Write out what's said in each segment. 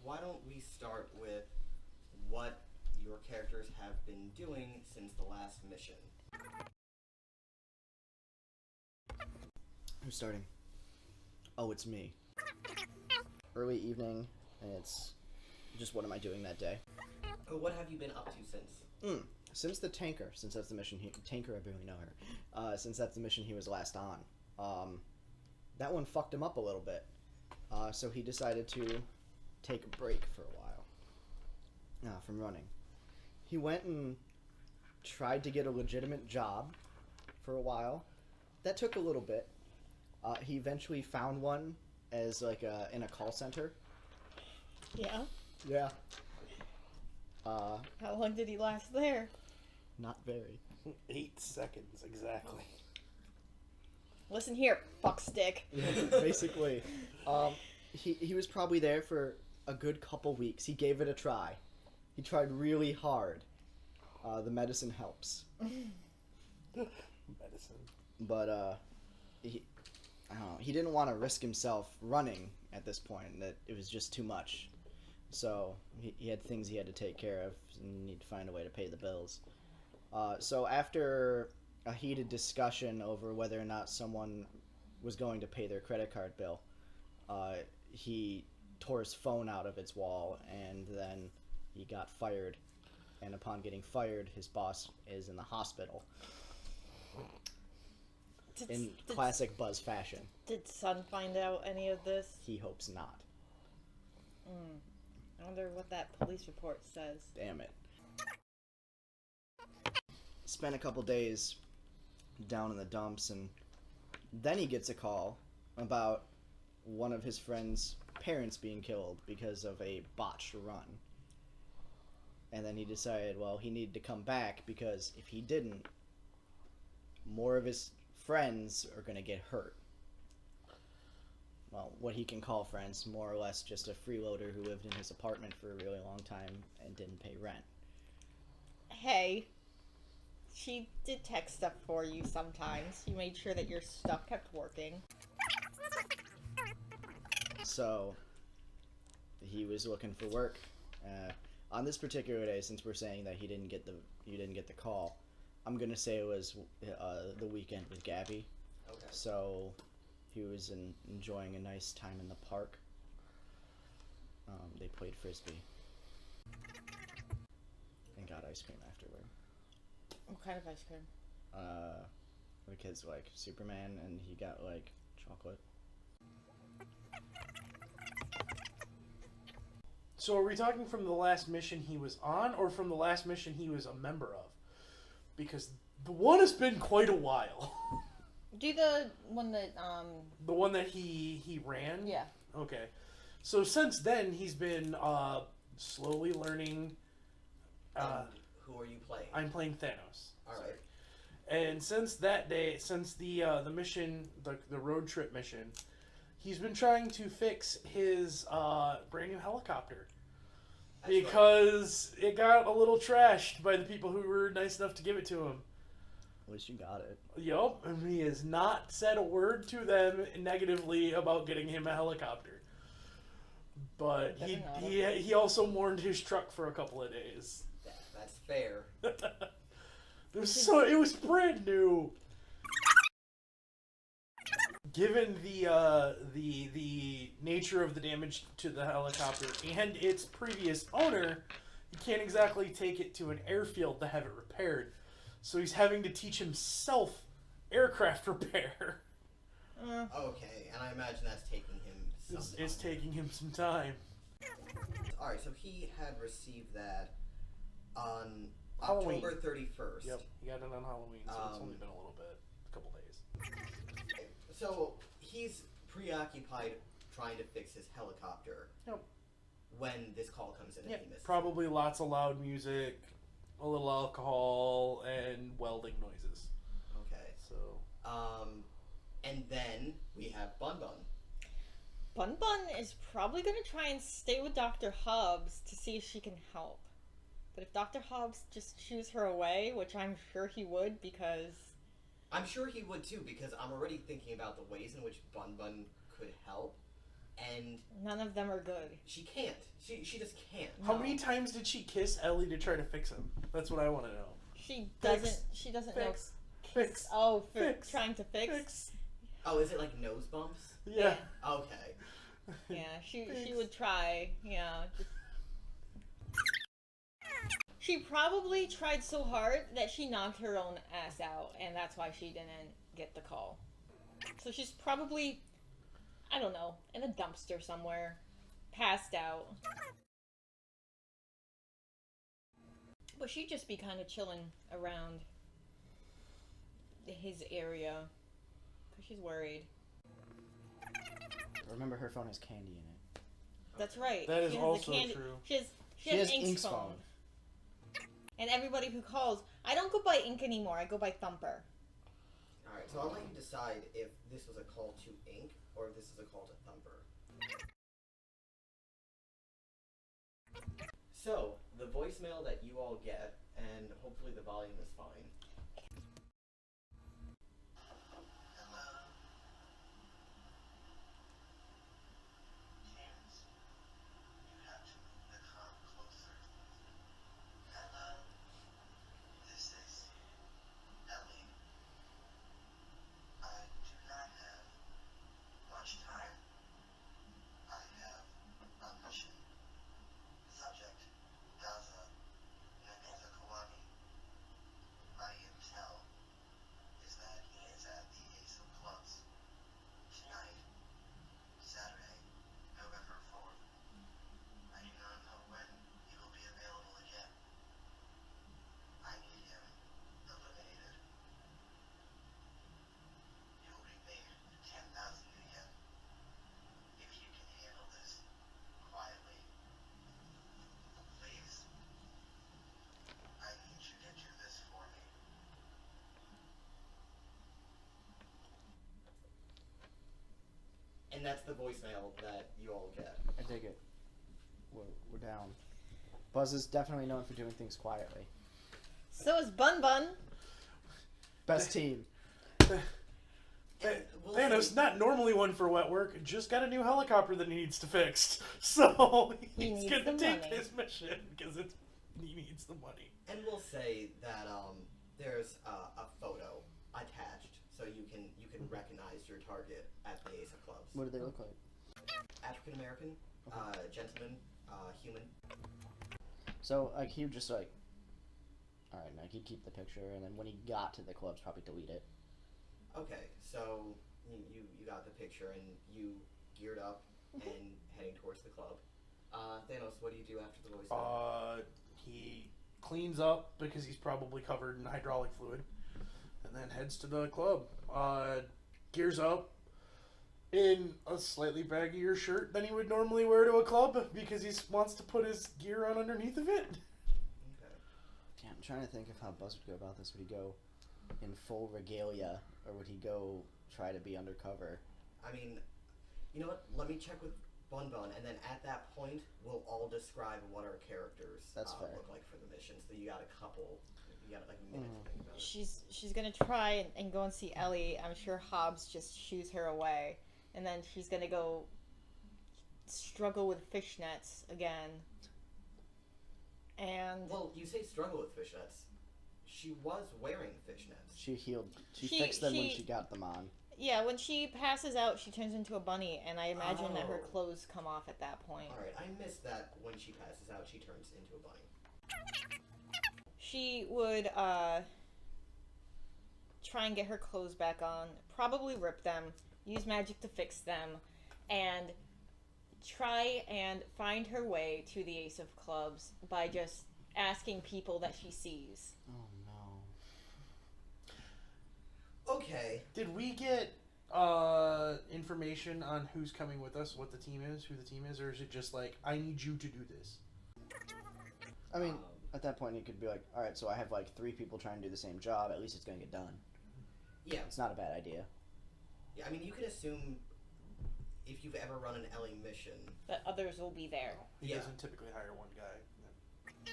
why don't we start with what your characters have been doing since the last mission? Who's starting? Oh, it's me. Early evening, and it's just what am I doing that day? What have you been up to since? Since the tanker, since that's the mission tanker, I barely know her. Since that's the mission he was last on. That one fucked him up a little bit. So he decided to take a break for a while from running. He went and tried to get a legitimate job for a while. That took a little bit. He eventually found one as in a call center. Yeah? Yeah. How long did he last there? Not very. 8 seconds, exactly. Listen here, fuckstick. Basically. He was probably there for a good couple weeks. He gave it a try. He tried really hard. The medicine helps. Medicine. But, I don't know, he didn't want to risk himself running at this point. That it was just too much. So he had things he had to take care of and need to find a way to pay the bills. So after a heated discussion over whether or not someone was going to pay their credit card bill, he tore his phone out of its wall, and then he got fired. And upon getting fired, his boss is in the hospital. In classic Buzz fashion. Did Sun find out any of this? He hopes not. I wonder what that police report says. Damn it. Spent a couple days down in the dumps, and then he gets a call about one of his friend's parents being killed because of a botched run. And then he decided, well, he needed to come back because if he didn't, more of his friends are going to get hurt. Well, what he can call friends, more or less just a freeloader who lived in his apartment for a really long time and didn't pay rent. Hey, she did tech stuff for you sometimes. You made sure that your stuff kept working. So, he was looking for work. On this particular day, since we're saying that you didn't get the call, I'm gonna say it was the weekend with Gabby. Okay. So he was enjoying a nice time in the park. They played frisbee and got ice cream afterward. What kind of ice cream? The kids like Superman, and he got like chocolate. So are we talking from the last mission he was on, or from the last mission he was a member of? Because the one has been quite a while. Do the one that, The one that he ran? Yeah. Okay. So since then, he's been slowly learning... who are you playing? I'm playing Thanos. Alright. And since that day, since the mission, the road trip mission, he's been trying to fix his brand new helicopter. That's Because it got a little trashed by the people who were nice enough to give it to him. At least you got it. Yup, and he has not said a word to them negatively about getting him a helicopter. But he also mourned his truck for a couple of days. That's fair. It was brand new. Given the nature of the damage to the helicopter and its previous owner, he can't exactly take it to an airfield to have it repaired. So he's having to teach himself aircraft repair. Okay, and I imagine that's taking him some time. It's taking him some time. Alright, so he had received that on Halloween. October 31st. Yep, he got it on Halloween, so it's only been a little bit, a couple days. So he's preoccupied trying to fix his helicopter. Yep. When this call comes in, and he misses it. Probably lots of loud music, a little alcohol, and welding noises. Okay. So. And then we have Bun Bun. Bun Bun is probably going to try and stay with Dr. Hobbs to see if she can help. But if Dr. Hobbs just shoos her away, which I'm sure he would because... I'm sure he would too, because I'm already thinking about the ways in which Bun Bun could help. and None of them are good. she can't. She just can't. How many times did she kiss Ellie to try to fix him? That's what I want to know. She Fix. doesn't. She doesn't Fix. know. Fix. Oh, Fix. trying to fix. Fix. Oh, is it like nose bumps? Yeah. Okay. Yeah, she Fix. would try. Yeah. She probably tried so hard that she knocked her own ass out, and that's why she didn't get the call. So she's probably, I don't know, in a dumpster somewhere, passed out. But she'd just be kind of chilling around his area, because she's worried. Remember, her phone has candy in it. That's right. That is She has also the candy. true. She has Ink's phone. And everybody who calls, I don't go by Ink anymore, I go by Thumper. Alright, so I'll let you decide if this was a call to Ink or if this is a call to Thumper. So, the voicemail that you all get, and hopefully the volume is fine. And that's the voicemail that you all get. I dig it. We're down. Buzz is definitely known for doing things quietly. So is Bun Bun. Best team. We'll Thanos, see. not normally one for wet work, just got a new helicopter that he needs to fix. So He he's needs gonna the take money. this mission because he needs the money. And we'll say that there's a photo attached, so you can recognize your target at the Ace of Clubs. What do they look like? African American, gentleman, human. So like he would just like, all right, like he'd keep the picture, and then when he got to the clubs, probably delete it. Okay, so you got the picture and you geared up and heading towards the club. Thanos, what do you do after the voicemail? He cleans up because he's probably covered in hydraulic fluid, and then heads to the club. Gears up in a slightly baggier shirt than he would normally wear to a club because he wants to put his gear on underneath of it. Okay. Yeah, I'm trying to think of how Buzz would go about this. Would he go in full regalia, or would he go try to be undercover? I mean, you know what? Let me check with Bun Bun, and then at that point, we'll all describe what our characters That's fair. look like for the mission. So you got like a minute to think about it. She's gonna try and go and see Ellie. I'm sure Hobbs just shoos her away, and then she's gonna go struggle with fishnets again. And Well, you say struggle with fishnets. She was wearing fishnets. She healed. She She- fixed them when she- she got them on. yeah, when she passes out, she turns into a bunny, and I imagine that her Oh. clothes come off at that point. Alright, I missed that when she passes out, she turns into a bunny. She would try and get her clothes back on, probably rip them, use magic to fix them, and try and find her way to the Ace of Clubs by just asking people that she sees. Oh no. Okay. Did we get information on who's coming with us, what the team is, who the team is, or is it just like, I need you to do this? I mean, at that point, it could be like, all right, so I have like 3 people trying to do the same job. At least it's gonna get done. Yeah. It's not a bad idea. Yeah, I mean, you can assume if you've ever run an Ellie mission. That others will be there. He Yeah. doesn't typically hire one guy.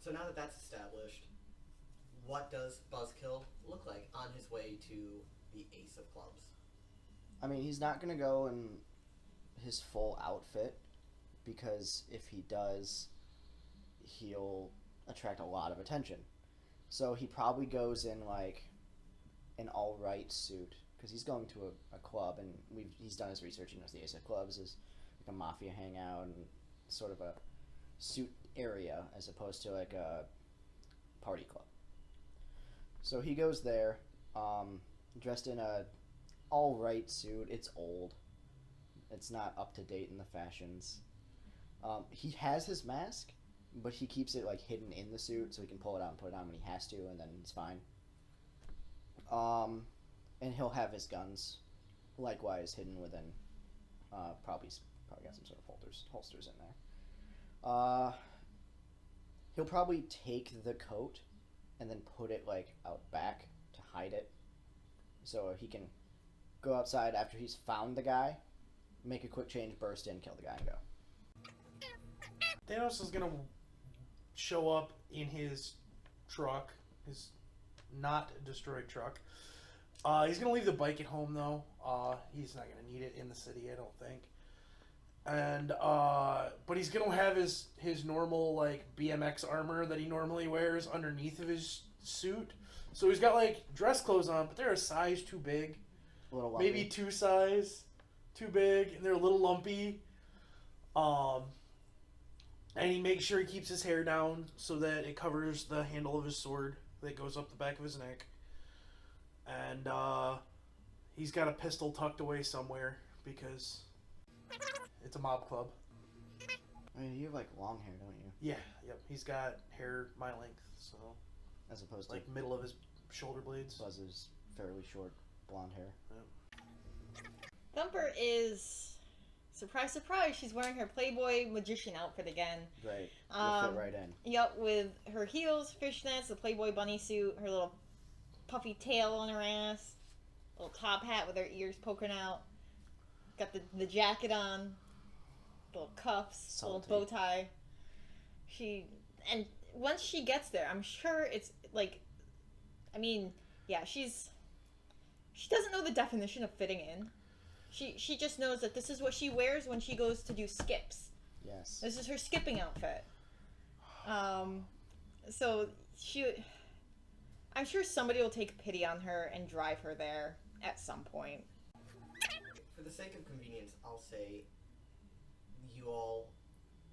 So now that that's established, what does Buzzkill look like on his way to the Ace of Clubs? I mean, he's not gonna go and his full outfit, because if he does, he'll attract a lot of attention. So he probably goes in like an all right suit, because he's going to a club, and he's done his research. He knows the Ace of Clubs is like a mafia hangout and sort of a suit area as opposed to like a party club. So he goes there, dressed in a all right suit. It's old. It's not up to date in the fashions. He has his mask, but he keeps it like hidden in the suit, so he can pull it out and put it on when he has to, and then it's fine. And he'll have his guns, likewise hidden within. Probably got some sort of holsters in there. He'll probably take the coat and then put it like out back to hide it, so he can go outside after he's found the guy, make a quick change, burst in, kill the guy, and go. Thanos is gonna show up in his truck, his not destroyed truck. He's gonna leave the bike at home though. He's not gonna need it in the city, I don't think. And but he's gonna have his normal like BMX armor that he normally wears underneath of his suit. So he's got like dress clothes on, but they're a size too big. A little lumpy. Maybe 2 size too big, and they're a little lumpy. And he makes sure he keeps his hair down so that it covers the handle of his sword that goes up the back of his neck. And he's got a pistol tucked away somewhere because it's a mob club. I mean, you have like long hair, don't you? Yeah, yep. He's got hair my length, so As opposed to like middle of his shoulder blades. Buzz's fairly short blonde hair. Yep. Thumper is, surprise, surprise, she's wearing her Playboy magician outfit again. Right. You'll fit right in. Yep, with her heels, fishnets, the Playboy bunny suit, her little puffy tail on her ass, little top hat with her ears poking out, got the jacket on, little cuffs, Salty. little bow tie. And once she gets there, I'm sure it's like, I mean, yeah, she doesn't know the definition of fitting in. She just knows that this is what she wears when she goes to do skips. Yes. This is her skipping outfit. So I'm sure somebody will take pity on her and drive her there at some point. For the sake of convenience, I'll say you all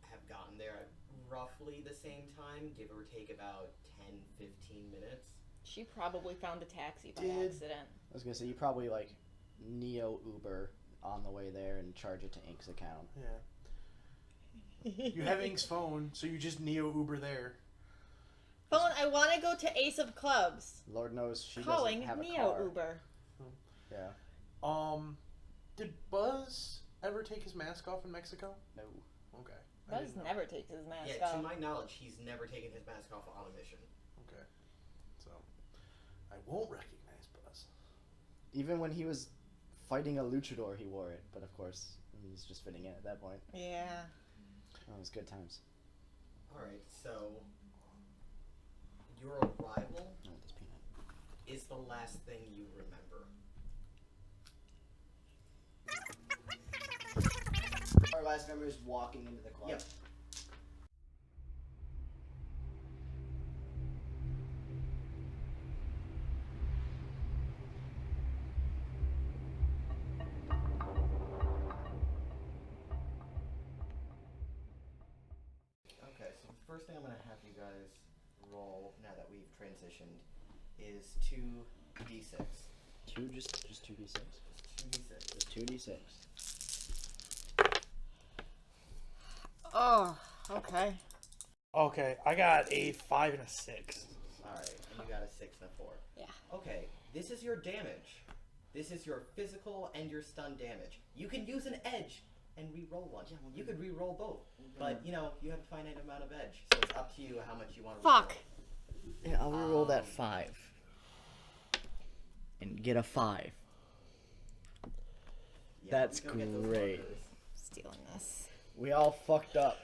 have gotten there at roughly the same time, give or take about 10, 15 minutes. She probably found a taxi by accident. I was gonna say, you probably like Neo Uber on the way there and charge it to Ink's account. Yeah. You have Ink's phone, so you just Neo Uber there. Phone, I want to go to Ace of Clubs. Lord knows she Calling doesn't have a Neo car. Uber. Yeah. Did Buzz ever take his mask off in Mexico? No. Okay. Buzz never takes his mask Yeah, off. to my knowledge, he's never taken his mask off on a mission. Okay. So, I won't recognize Buzz. Even when he was fighting a luchador, he wore it. But of course, he's just fitting in at that point. Yeah. Oh, it was good times. Alright, so your arrival Oh, this peanut. is the last thing you remember. Our last member is walking into the club. Yep. Okay, so the first thing I'm going to have you guys roll, now that we've transitioned, is 2d6. Just 2d6. 2d6. Just 2d6. Oh, okay. Okay, I got a 5 and a 6. Alright, and you got a 6 and a 4. Yeah. Okay, this is your damage. This is your physical and your stun damage. You can use an edge and re-roll one. You could re-roll both. But, you know, you have a finite amount of edge. So it's up to you how much you want to Fuck. Yeah, I'll reroll that 5. And get a 5. Yeah, That's go get those great. markers. Stealing this. We all fucked up.